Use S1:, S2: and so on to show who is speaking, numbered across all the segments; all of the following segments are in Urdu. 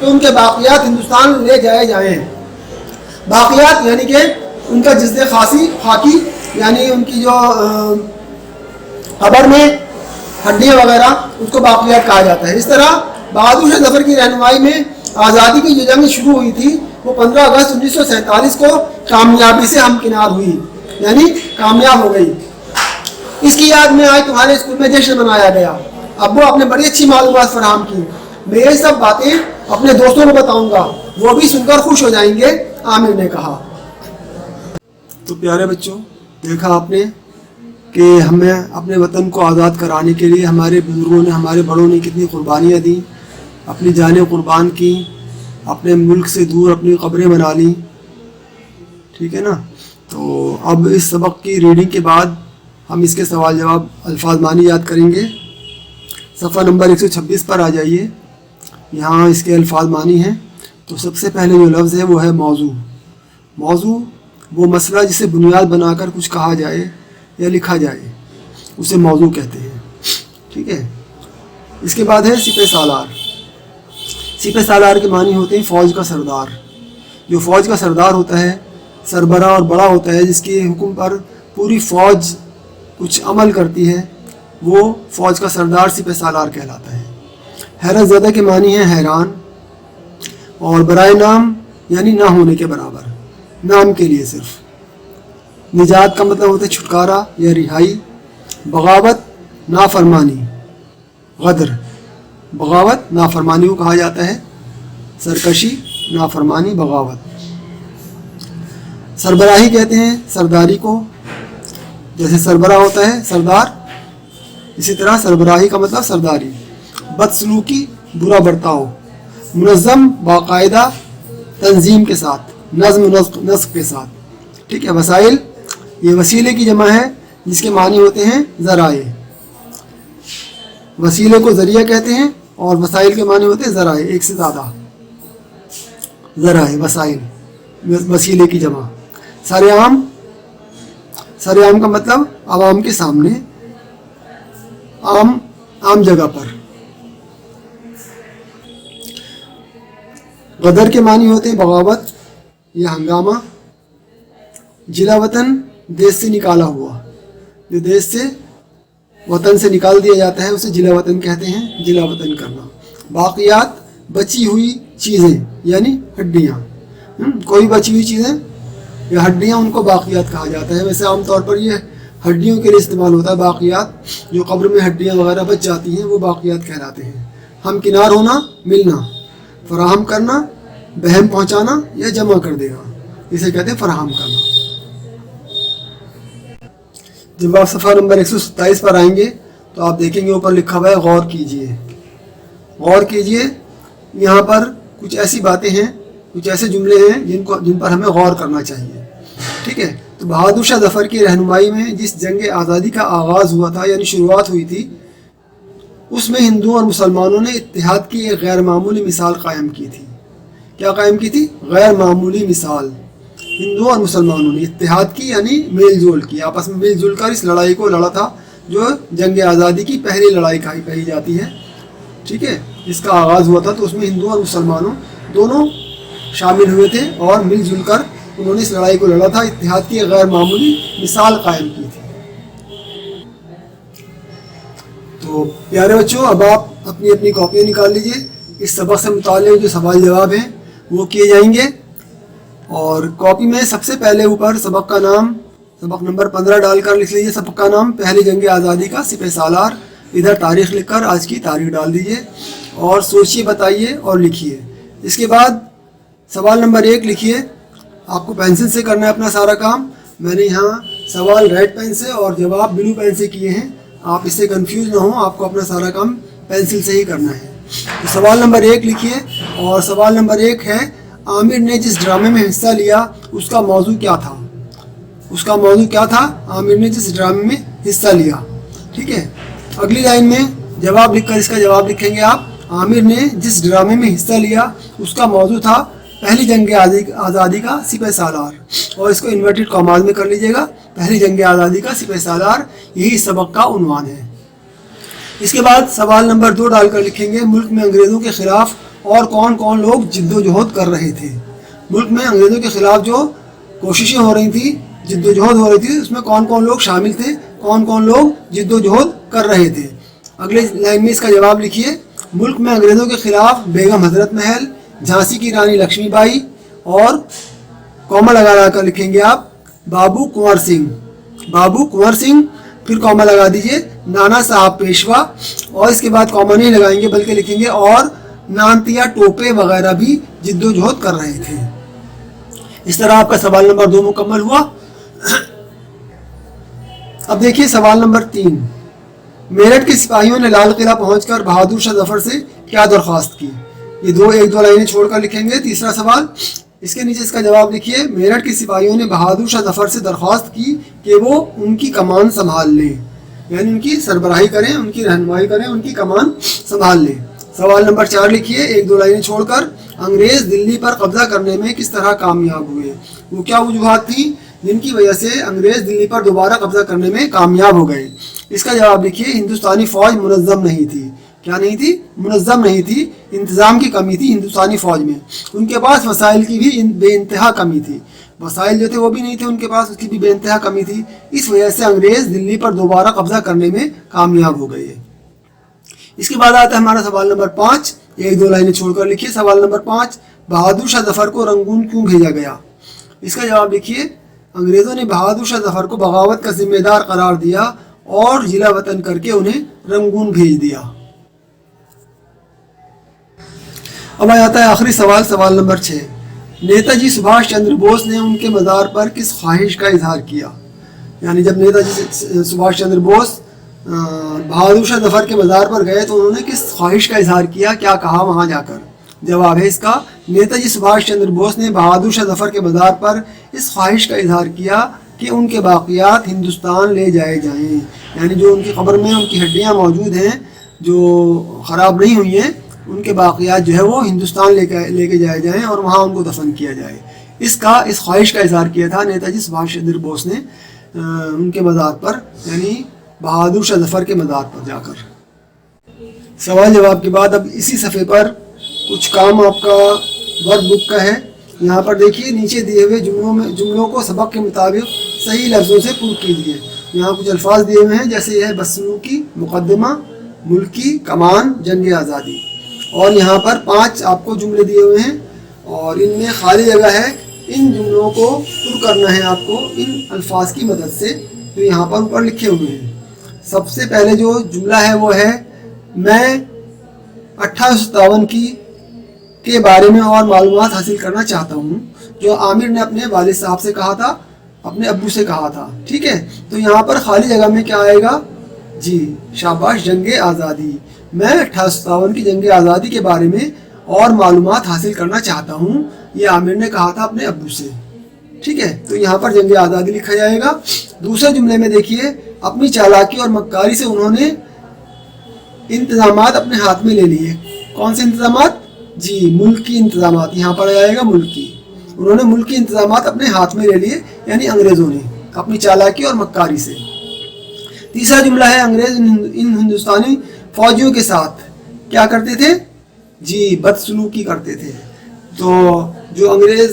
S1: کہ ان کے باقیات ہندوستان لے جائے جائیں. باقیات یعنی کہ ان کا جسد خاکی یعنی ان کی جو قبر میں ہڈیاں وغیرہ اس کو باقیات کہا جاتا ہے. اس طرح بہادر شاہ ظفر کی رہنمائی میں آزادی کی جو جنگ شروع ہوئی تھی وہ 15 اگست 1947 کو کامیابی سے ہمکنار ہوئی یعنی کامیاب ہو گئی. اس کی یاد میں آج تمہارے اسکول میں جشن منایا گیا. ابو آپ نے بڑی اچھی معلومات فراہم کی. میں یہ سب باتیں اپنے دوستوں کو بتاؤں گا, وہ بھی سن کر خوش ہو جائیں گے, عامر نے کہا. تو پیارے بچوں, دیکھا آپ نے کہ ہمیں اپنے وطن کو آزاد کرانے کے لیے ہمارے بزرگوں نے, ہمارے بڑوں نے کتنی قربانیاں دیں, اپنی جانیں قربان کی, اپنے ملک سے دور اپنی قبریں بنا لیں. ٹھیک ہے نا. تو اب اس سبق کی ریڈنگ کے بعد ہم اس کے سوال جواب الفاظ معنی یاد کریں گے. صفحہ نمبر 126 پر آ جائیے. یہاں اس کے الفاظ معنی ہیں. تو سب سے پہلے جو لفظ ہے وہ ہے موضوع. موضوع وہ مسئلہ جسے بنیاد بنا کر کچھ کہا جائے یا لکھا جائے, اسے موضوع کہتے ہیں. ٹھیک ہے. اس کے بعد ہے سپہ سالار. سپہ سالار کے معنی ہوتے ہیں فوج کا سردار. جو فوج کا سردار ہوتا ہے, سربراہ اور بڑا ہوتا ہے, جس کے حکم پر پوری فوج کچھ عمل کرتی ہے, وہ فوج کا سردار سپہ سالار کہلاتا ہے. حیرت زدہ کے معنی ہیں حیران, اور برائے نام یعنی نہ ہونے کے برابر, نام کے لیے صرف. نجات کا مطلب ہوتا ہے چھٹکارا یا رہائی. بغاوت نافرمانی, غدر, بغاوت نافرمانی کو کہا جاتا ہے. سرکشی, نافرمانی, بغاوت. سربراہی کہتے ہیں سرداری کو, جیسے سربراہ ہوتا ہے سردار, اسی طرح سربراہی کا مطلب سرداری. بدسلوکی, برا برتاؤ. منظم, باقاعدہ تنظیم کے ساتھ, نظم نسق کے ساتھ. ٹھیک ہے. وسائل یہ وسیلے کی جمع ہے جس کے معنی ہوتے ہیں ذرائع. وسیلے کو ذریعہ کہتے ہیں اور وسائل کے معنی ہوتے ہیں ذرائع, ایک سے زیادہ ذرائع, وسائل, وسیلے کی جمع. سرعام, سرعام کا مطلب عوام کے سامنے, عام جگہ پر. غدر کے معنی ہوتے ہیں بغاوت یا ہنگامہ. جلا وطن, دیش سے نکالا ہوا, جو دیش سے وطن سے نکال دیا جاتا ہے اسے جلا وطن کہتے ہیں, جلا وطن کرنا. باقیات, بچی ہوئی چیزیں یعنی ہڈیاں. کوئی بچی ہوئی چیزیں یا ہڈیاں ان کو باقیات کہا جاتا ہے. ویسے عام طور پر یہ ہڈیوں کے لیے استعمال ہوتا ہے. باقیات, جو قبر میں ہڈیاں وغیرہ بچ جاتی ہیں وہ باقیات کہلاتے ہیں. ہمکنار ہونا, ملنا. فراہم کرنا, بہم پہنچانا یا جمع کر دینا, اسے کہتے ہیں فراہم کرنا. جب آپ صفحہ نمبر 127 پر آئیں گے تو آپ دیکھیں گے اوپر لکھا ہوا ہے غور کیجئے. غور کیجئے, یہاں پر کچھ ایسی باتیں ہیں, کچھ ایسے جملے ہیں جن پر ہمیں غور کرنا چاہیے. ٹھیک ہے. تو بہادر شاہ ظفر کی رہنمائی میں جس جنگ آزادی کا آغاز ہوا تھا یعنی شروعات ہوئی تھی, اس میں ہندوؤں اور مسلمانوں نے اتحاد کی ایک غیر معمولی مثال قائم کی تھی. کیا قائم کی تھی؟ غیر معمولی مثال. ہندوؤں اور مسلمانوں نے اتحاد کی یعنی میل جول کی, آپس میں مل جل کر اس لڑائی کو لڑا تھا جو جنگ آزادی کی پہلی لڑائی کہی جاتی ہے. ٹھیک ہے. اس کا آغاز ہوا تھا تو اس میں ہندوؤں اور مسلمانوں دونوں شامل ہوئے تھے اور مل جل کر انہوں نے اس لڑائی کو لڑا تھا. اتحاد کی غیر معمولی مثال قائم کی تھی. تو پیارے بچوں, اب آپ اپنی اپنی کاپیاں نکال لیجئے. اس سبق سے متعلق جو سوال جواب ہیں وہ کیے جائیں گے, اور کاپی میں سب سے پہلے اوپر سبق کا نام, سبق نمبر 15 ڈال کر لکھ لیجئے سبق کا نام پہلی جنگ آزادی کا سپہ سالار. ادھر تاریخ لکھ کر آج کی تاریخ ڈال دیجئے اور سوچیے, بتائیے اور لکھیے. اس کے بعد سوال نمبر 1 لکھیے. آپ کو پینسل سے کرنا ہے اپنا سارا کام. میں نے یہاں سوال ریڈ پین سے اور جواب بلو پین سے کیے ہیں, آپ اس سے کنفیوز نہ ہوں, آپ کو اپنا سارا کام پینسل سے ہی کرنا ہے. تو سوال نمبر 1 لکھیے, اور سوال نمبر 1 ہے عامر نے جس ڈرامے میں حصہ لیا اس کا موضوع کیا تھا؟ اس کا موضوع کیا تھا عامر نے جس ڈرامے میں حصہ لیا؟ ٹھیک ہے. اگلی لائن میں جواب لکھ کر اس کا جواب لکھیں گے آپ. عامر نے جس ڈرامے میں حصہ لیا اس کا موضوع تھا پہلی جنگ آزادی کا سپہ سالار, اور اس کو انورٹڈ کاماز میں کر لیجئے گا. پہلی جنگ آزادی کا سپہ سالار, یہی سبق کا عنوان ہے. اس کے بعد سوال نمبر 2 ڈال کر لکھیں گے ملک میں انگریزوں کے خلاف اور کون کون لوگ جدوجہد کر رہے تھے. ملک میں انگریزوں کے خلاف جو کوششیں ہو رہی تھی، جدوجہد ہو رہی تھی، اس میں کون کون لوگ شامل تھے، کون کون لوگ جدوجہد کر رہے تھے. اگلے لائن میں اس کا جواب لکھیے. ملک میں انگریزوں کے خلاف بیگم حضرت محل، جھانسی کی رانی لکشمی بائی اور کوما لگا کر لکھیں گے آپ بابو کنور سنگھ. بابو کنور سنگھ، پھر کوما لگا دیجئے نانا صاحب پیشوا، اور اس کے بعد کوما نہیں لگائیں گے بلکہ لکھیں گے اور نانتیا ٹوپے وغیرہ بھی جدوجہد کر رہے تھے. اس طرح آپ کا سوال نمبر 2 مکمل ہوا. اب دیکھیے سوال نمبر 3. میرٹھ کے سپاہیوں نے لال قلعہ پہنچ کر بہادر شاہ ظفر سے کیا درخواست کی؟ یہ ایک دو لائنیں چھوڑ کر لکھیں گے. تیسرا سوال اس کے نیچے اس کا جواب لکھیے. میرٹھ کے سپاہیوں نے بہادر شاہ ظفر سے درخواست کی کہ وہ ان کی کمان سنبھال لیں، یعنی ان کی سربراہی کریں، ان کی رہنمائی کریں، ان کی کمان سنبھال لیں. سوال نمبر 4 لکھیے ایک دو لائنیں چھوڑ کر. انگریز دلی پر قبضہ کرنے میں کس طرح کامیاب ہوئے؟ وہ کیا وجوہات تھیں جن کی وجہ سے انگریز دلی پر دوبارہ قبضہ کرنے میں کامیاب ہو گئے؟ اس کا جواب لکھیے ہندوستانی فوج منظم نہیں تھی. کیا نہیں تھی؟ منظم نہیں تھی. انتظام کی کمی تھی ہندوستانی فوج میں. ان کے پاس وسائل کی بھی بے انتہا کمی تھی. وسائل جو تھے وہ بھی نہیں تھے ان کے پاس، اس کی بھی بے انتہا کمی تھی. اس وجہ سے انگریز دلی پر دوبارہ قبضہ کرنے میں کامیاب ہو گئے. اس کے بعد آتا ہے ہمارا سوال نمبر 5. ایک دو لائنیں چھوڑ کر لکھیے. سوال نمبر 5 بہادر شاہ ظفر کو رنگون کیوں بھیجا گیا؟ اس کا جواب لکھیے انگریزوں نے بہادر شاہ ظفر کو بغاوت کا ذمہ دار قرار دیا اور ضلع وطن کر کے انہیں رنگون بھیج دیا. اب آتا ہے آخری سوال، سوال نمبر 6. نیتا جی سبھاش چندر بوس نے ان کے مزار پر کس خواہش کا اظہار کیا؟ یعنی جب نیتا جی سبھاش چندر بوس بہادر شاہ ظفر کے مزار پر گئے تو انہوں نے کس خواہش کا اظہار کیا، کیا کہا وہاں جا کر؟ جواب ہے اس کا نیتا جی سبھاش چندر بوس نے بہادر شاہ ظفر کے مزار پر اس خواہش کا اظہار کیا کہ ان کے باقیات ہندوستان لے جائے جائیں. یعنی جو ان کی قبر میں ان کی ہڈیاں موجود ہیں جو خراب نہیں ہوئی ہیں، ان کے باقیات جو ہے وہ ہندوستان لے کے جائے جائیں اور وہاں ان کو دفن کیا جائے. اس خواہش کا اظہار کیا تھا نیتا جی سبھاش چندر بوس نے ان کے مزار پر، یعنی بہادر شاہ ظفر کے مزار پر جا کر. سوال جواب کے بعد اب اسی صفحے پر کچھ کام آپ کا ورک بک کا ہے. یہاں پر دیکھیے نیچے دیے ہوئے جملوں کو سبق کے مطابق صحیح لفظوں سے پور کیجیے. یہاں کچھ الفاظ دیے ہوئے ہیں جیسے یہ ہے بدسلوکی، مقدمہ، ملکی، کمان، جنگ آزادی. اور یہاں پر 5 آپ کو جملے دیے ہوئے ہیں اور ان میں خالی جگہ ہے. ان جملوں کو پر کرنا ہے آپ کو ان الفاظ کی مدد سے جو یہاں پر اوپر لکھے ہوئے ہیں. سب سے پہلے جو جملہ ہے وہ ہے میں 1857 کے بارے میں اور معلومات حاصل کرنا چاہتا ہوں، جو عامر نے اپنے والد صاحب سے کہا تھا، اپنے ابو سے کہا تھا. ٹھیک ہے، تو یہاں پر خالی جگہ میں کیا آئے گا؟ جی شاباش، جنگ آزادی. میں 1857 کی جنگ آزادی کے بارے میں اور معلومات حاصل کرنا چاہتا ہوں، یہ عامر نے کہا تھا اپنے ابو سے. ٹھیک ہے، تو یہاں پر جنگ آزادی لکھا جائے گا. دوسرے جملے میں دیکھیے اپنی چالاکی اور مکاری سے انہوں نے انتظامات اپنے ہاتھ میں لے لیے. کون سے انتظامات؟ جی ملکی انتظامات. یہاں پر آئے گا ملکی. انہوں نے ملکی انتظامات اپنے ہاتھ میں لے لیے، یعنی انگریزوں نے اپنی چالاکی اور مکاری سے. تیسرا جملہ ہے انگریز ان ہندوستانی فوجیوں کے ساتھ کیا کرتے تھے؟ جی بدسلوکی کرتے تھے. تو جو انگریز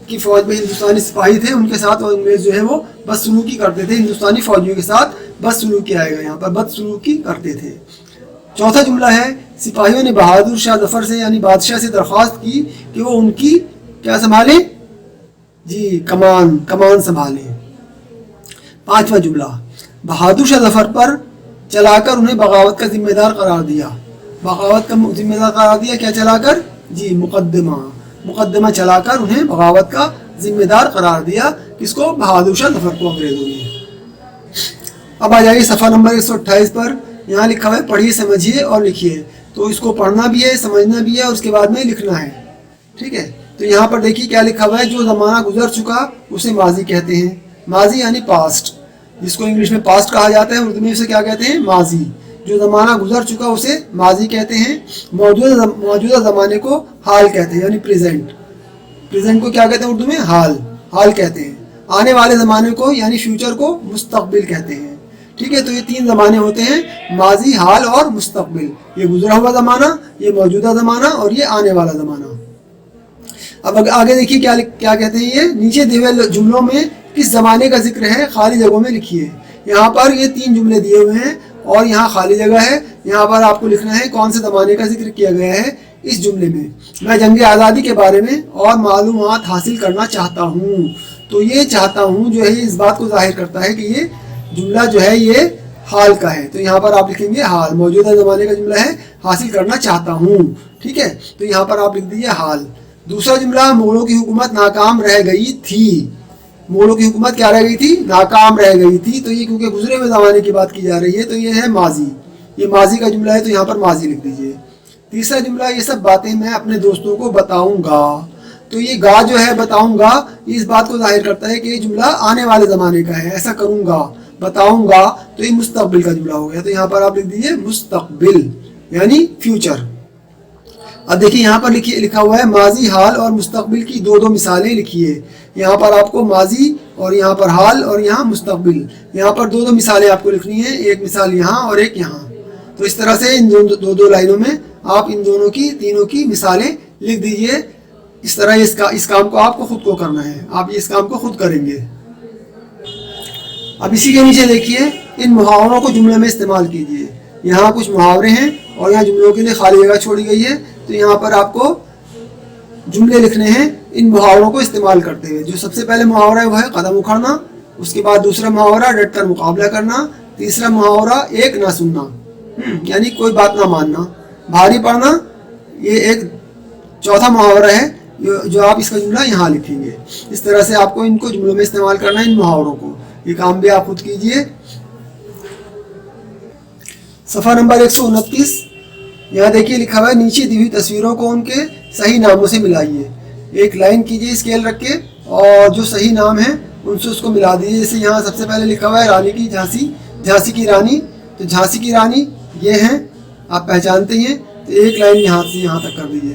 S1: کی فوج میں ہندوستانی سپاہی تھے ان کے ساتھ وہ انگریز جو ہے وہ بدسلوکی کرتے تھے. ہندوستانی فوجیوں کے ساتھ بدسلوکی آئے گا یہاں پر، بدسلوکی کرتے تھے. چوتھا جملہ ہے سپاہیوں نے بہادر شاہ ظفر سے یعنی بادشاہ سے درخواست کی کہ وہ ان کی کیا سنبھالیں؟ جی کمان سنبھالیں. پانچواں جملہ بہادر شاہ ظفر پر چلا کر انہیں بغاوت کا ذمہ دار قرار دیا. بغاوت کا ذمہ دار قرار دیا کیا چلا کر؟ جی مقدمہ چلا کر انہیں بغاوت کا ذمہ دار قرار دیا. کس کو؟ بہادر شاہ ظفر کو، انگریزوں نے. اب آ جائیے صفحہ نمبر 128 پر. یہاں لکھا ہوا ہے پڑھیے، سمجھیے اور لکھیے. تو اس کو پڑھنا بھی ہے، سمجھنا بھی ہے اور اس کے بعد میں لکھنا ہے. ٹھیک ہے، تو یہاں پر دیکھیے کیا لکھا ہوا ہے. جو زمانہ گزر چکا اسے ماضی کہتے ہیں. ماضی یعنی پاسٹ، جس کو انگلش میں پاسٹ کہا جاتا ہے، اردو میں اسے کیا کہتے ہیں؟ ماضی. جو زمانہ گزر چکا اسے ماضی کہتے ہیں. موجودہ زمانے کو حال کہتے ہیں، یعنی پریزنٹ کو کیا کہتے ہیں اردو میں؟ حال کہتے ہیں. آنے والے زمانے کو یعنی فیوچر کو مستقبل کہتے ہیں. ٹھیک ہے, تو یہ 3 زمانے ہوتے ہیں, ماضی, حال اور مستقبل. یہ گزرا ہوا زمانہ, یہ موجودہ زمانہ اور یہ آنے والا زمانہ. اب آگے دیکھیے کیا کہتے ہیں. یہ نیچے دیے ہوئے جملوں میں کس زمانے کا ذکر ہے, خالی جگہوں میں لکھیے. یہاں پر یہ 3 جملے دیے ہوئے ہیں اور یہاں خالی جگہ ہے. یہاں پر آپ کو لکھنا ہے کون سے زمانے کا ذکر کیا گیا ہے اس جملے میں. میں جنگ آزادی کے بارے میں اور معلومات حاصل کرنا چاہتا ہوں. تو یہ چاہتا ہوں جو ہے اس بات کو ظاہر کرتا ہے کہ یہ جملہ جو ہے یہ حال کا ہے. تو یہاں پر آپ لکھیں گے حال, موجودہ زمانے کا جملہ ہے, حاصل کرنا چاہتا ہوں. ٹھیک ہے, تو یہاں پر آپ لکھ دیجیے حال. دوسرا جملہ, مغلوں کی حکومت ناکام رہ گئی تھی. مغلوں کی حکومت کیا رہ گئی تھی, ناکام رہ گئی تھی. تو یہ کیونکہ گزرے ہوئے زمانے کی بات کی جا رہی ہے تو یہ ہے ماضی, یہ ماضی کا جملہ ہے تو یہاں پر ماضی لکھ دیجیے. تیسرا جملہ, یہ سب باتیں میں اپنے دوستوں کو بتاؤں گا. تو یہ گا جو ہے بتاؤں گا, یہ اس بات کو ظاہر کرتا ہے کہ یہ جملہ آنے والے زمانے کا ہے. ایسا کروں گا, بتاؤں گا, تو یہ مستقبل کا جملہ ہو گیا. تو یہاں پر آپ لکھ دیجیے مستقبل یعنی فیوچر. اب دیکھیے یہاں پر لکھا ہوا ہے ماضی, حال اور مستقبل کی 2 مثالیں لکھیے. یہاں پر آپ کو ماضی اور یہاں پر حال اور یہاں مستقبل, یہاں پر 2 مثالیں آپ کو لکھنی ہیں. ایک مثال یہاں اور ایک یہاں. تو اس طرح سے ان 2 لائنوں میں آپ ان دونوں کی تینوں کی مثالیں لکھ دیجئے. اس طرح اس کام کو آپ کو خود کو کرنا ہے, آپ اس کام کو خود کریں گے. اب اسی کے نیچے دیکھیے ان محاوروں کو جملے میں استعمال کیجئے. یہاں کچھ محاورے ہیں اور یہاں جملوں کے لیے خالی جگہ چھوڑی گئی ہے. تو یہاں پر آپ کو جملے لکھنے ہیں ان محاوروں کو استعمال کرتے ہوئے. جو سب سے پہلے محاورہ ہے وہ ہے قدم اکھڑنا, اس کے بعد دوسرا محاورہ ڈٹ کر مقابلہ کرنا, تیسرا محاورہ ایک نہ سننا یعنی کوئی بات نہ ماننا, بھاری پڑنا یہ ایک چوتھا محاورہ ہے جو آپ اس کا جملہ یہاں لکھیں گے. اس طرح سے آپ کو ان کو جملوں میں استعمال کرنا ہے ان محاوروں کو. یہ کام بھی آپ خود کیجئے. صفحہ نمبر 129 یہاں دیکھیے لکھا ہوا ہے نیچے دی ہوئی تصویروں کو ان کے صحیح ناموں سے ملائیے. ایک لائن کیجئے اسکیل رکھ کے اور جو صحیح نام ہیں ان سے اس کو ملا دیجئے. جیسے یہاں سب سے پہلے لکھا ہوا ہے رانی کی جھانسی, جھانسی کی رانی. تو جھانسی کی رانی یہ ہیں, آپ پہچانتے ہیں. تو ایک لائن یہاں سے یہاں تک کر دیجئے.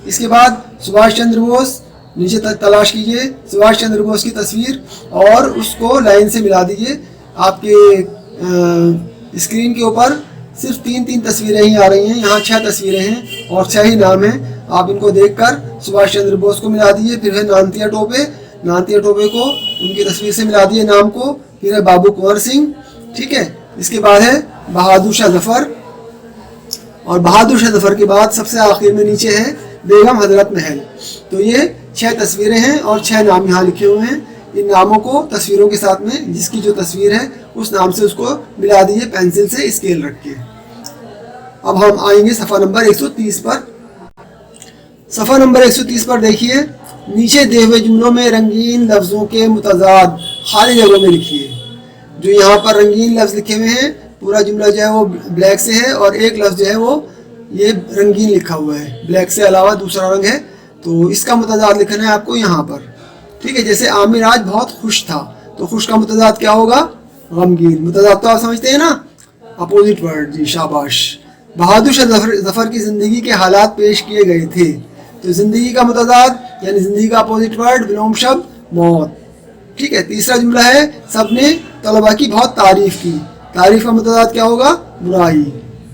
S1: اس کے بعد سبھاش چندر بوس نیچے تک تلاش کیجئے سبھاش چندر بوس کی تصویر اور اس کو لائن سے ملا دیجئے. آپ کے اسکرین کے اوپر صرف 3 تصویریں ہی آ رہی ہیں, یہاں 6 تصویریں ہیں اور 6 ہی نام ہیں. آپ ان کو دیکھ کر سبھاش چندر بوس کو ملا دیجئے. پھر ہے نانتیا ٹوپے, نانتیا ٹوپے کو ان کی تصویر سے ملا دیجئے نام کو. پھر ہے بابو کنور سنگھ, ٹھیک ہے. اس کے بعد ہے بہادر شاہ ظفر, اور بہادر شاہ ظفر کے بعد سب سے آخر میں نیچے ہے بیگم حضرت محل. تو یہ 6 تصویریں ہیں اور 6 نام یہاں لکھے ہوئے ہیں. ان ناموں کو تصویروں کے ساتھ میں جس کی جو تصویر ہے اس نام سے اس کو ملا دیجیے پینسل سے اسکیل رکھ کے. اب ہم آئیں گے صفحہ نمبر 130 پر. صفحہ نمبر 130 پر دیکھیے نیچے دیے ہوئے جملوں میں رنگین لفظوں کے متضاد خالی جگہوں میں لکھیے. جو یہاں پر رنگین لفظ لکھے ہوئے ہیں پورا جملہ جو ہے وہ بلیک سے ہے اور ایک لفظ جو ہے وہ یہ رنگین لکھا ہوا ہے, بلیک سے علاوہ دوسرا رنگ ہے. تو اس کا متضاد لکھنا ہے آپ کو یہاں پر, ٹھیک ہے. جیسے عامر آج بہت خوش تھا, تو خوش کا متضاد کیا ہوگا, غمگین. متضاد تو آپ سمجھتے ہیں نا, اپوزٹ ورڈ. جی شاباش. بہادر شاہ ظفر کی زندگی کے حالات پیش کیے گئے تھے. تو زندگی کا متضاد یعنی زندگی کا اپوزٹ ورڈ ولوم شبد موت, ٹھیک ہے. تیسرا جملہ ہے سب نے طلباء کی بہت تعریف کی. تعریف کا متضاد کیا ہوگا, برائی.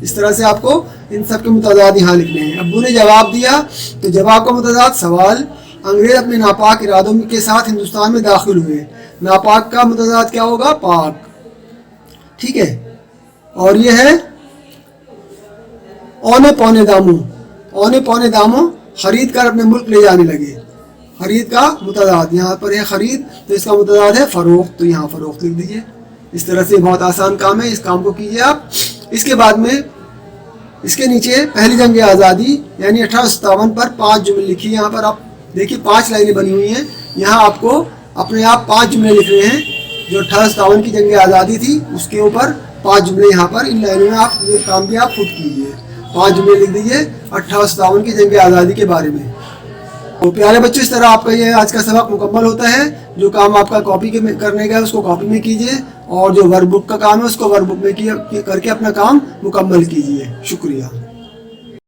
S1: اس طرح سے آپ کو ان سب کے متضاد یہاں لکھنے ہیں. ابو نے جواب دیا, تو جواب کا متضاد سوال. انگریز اپنے ناپاک ارادوں کے ساتھ ہندوستان میں داخل ہوئے. ناپاک کا متضاد کیا ہوگا, پاک, ٹھیک ہے. اور یہ ہے اونے پونے داموں. اونے پونے داموں خرید کر اپنے ملک لے جانے لگے. خرید کا متضاد یہاں پر ہے خرید, تو اس کا متضاد ہے فروخت. تو یہاں فروخت لکھ دیجیے. اس طرح سے بہت آسان کام ہے, اس کام کو کیجیے آپ. اس کے بعد میں اس کے نیچے پہلی جنگ آزادی یعنی 1857 پر 5 جملے لکھیے. یہاں پر آپ دیکھیے 5 لائنیں بنی ہوئی ہیں. یہاں آپ کو اپنے آپ 5 جملے لکھ رہے ہیں. جو 1857 کی جنگ آزادی تھی اس کے اوپر 5 جملے یہاں پر ان لائنوں میں آپ یہ کام بھی آپ خود کیجیے. 5 جملے لکھ دیجیے 1857 کی جنگ آزادی کے بارے میں. تو پیارے بچوں, اس طرح آپ کا یہ آج کا سبق مکمل ہوتا ہے. جو کام آپ کا کاپی کرنے کا ہے اس کو کاپی میں کیجیے, اور جو ورک بک کا کام ہے اس کو ورک بک میں کر کے اپنا کام مکمل کیجیے. شکریہ.